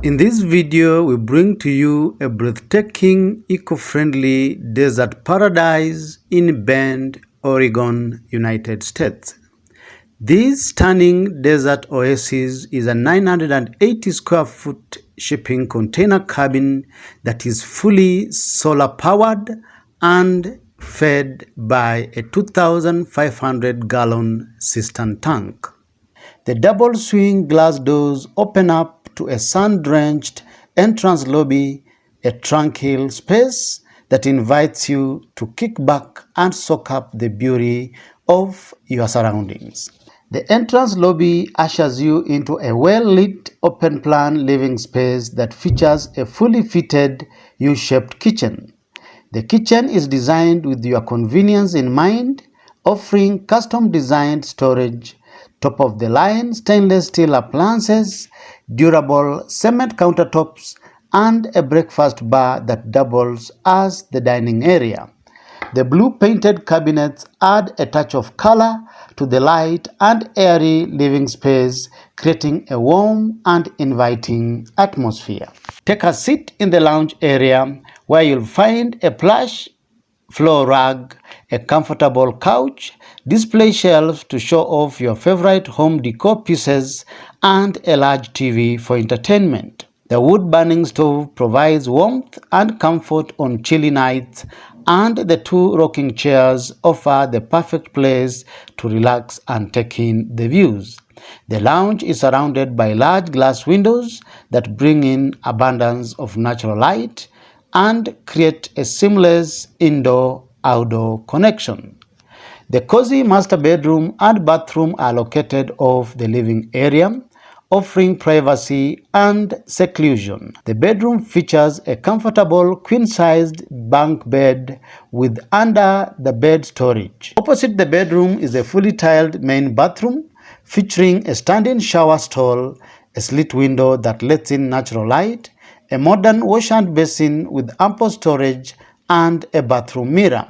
In this video, we bring to you a breathtaking, eco-friendly desert paradise in Bend, Oregon, United States. This stunning desert oasis is a 980 square foot shipping container cabin that is fully solar powered and fed by a 2,500 gallon cistern tank. The double swing glass doors open up to a sun-drenched entrance lobby, a tranquil space that invites you to kick back and soak up the beauty of your surroundings. The entrance lobby ushers you into a well-lit, open-plan living space that features a fully fitted U-shaped kitchen. The kitchen is designed with your convenience in mind, offering custom-designed storage, top-of-the-line stainless steel appliances, durable cement countertops, and a breakfast bar that doubles as the dining area. The blue-painted cabinets add a touch of color to the light and airy living space, creating a warm and inviting atmosphere. Take a seat in the lounge area where you'll find a plush floor rug, a comfortable couch, display shelves to show off your favorite home decor pieces, and a large TV for entertainment. The wood-burning stove provides warmth and comfort on chilly nights, and the two rocking chairs offer the perfect place to relax and take in the views. The lounge is surrounded by large glass windows that bring in abundance of natural light and create a seamless indoor-outdoor connection. The cozy master bedroom and bathroom are located off the living area, offering privacy and seclusion. The bedroom features a comfortable queen-sized bunk bed with under-the-bed storage. Opposite the bedroom is a fully tiled main bathroom featuring a standing shower stall, a slit window that lets in natural light, a modern wash and basin with ample storage, and a bathroom mirror.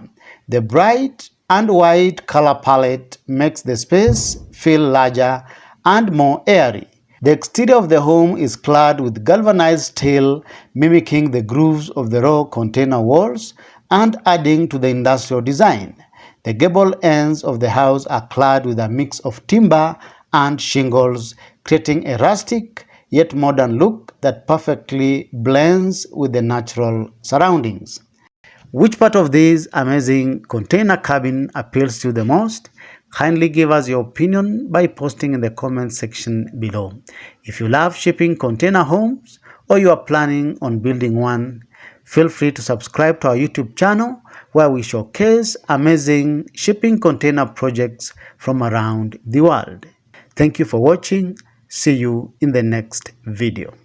The bright and white color palette makes the space feel larger and more airy. The exterior of the home is clad with galvanized steel, mimicking the grooves of the raw container walls and adding to the industrial design. The gable ends of the house are clad with a mix of timber and shingles, creating a rustic yet modern look that perfectly blends with the natural surroundings. Which part of this amazing container cabin appeals to you the most? Kindly give us your opinion by posting in the comment section below. If you love shipping container homes or you are planning on building one, feel free to subscribe to our YouTube channel where we showcase amazing shipping container projects from around the world. Thank you for watching. See you in the next video.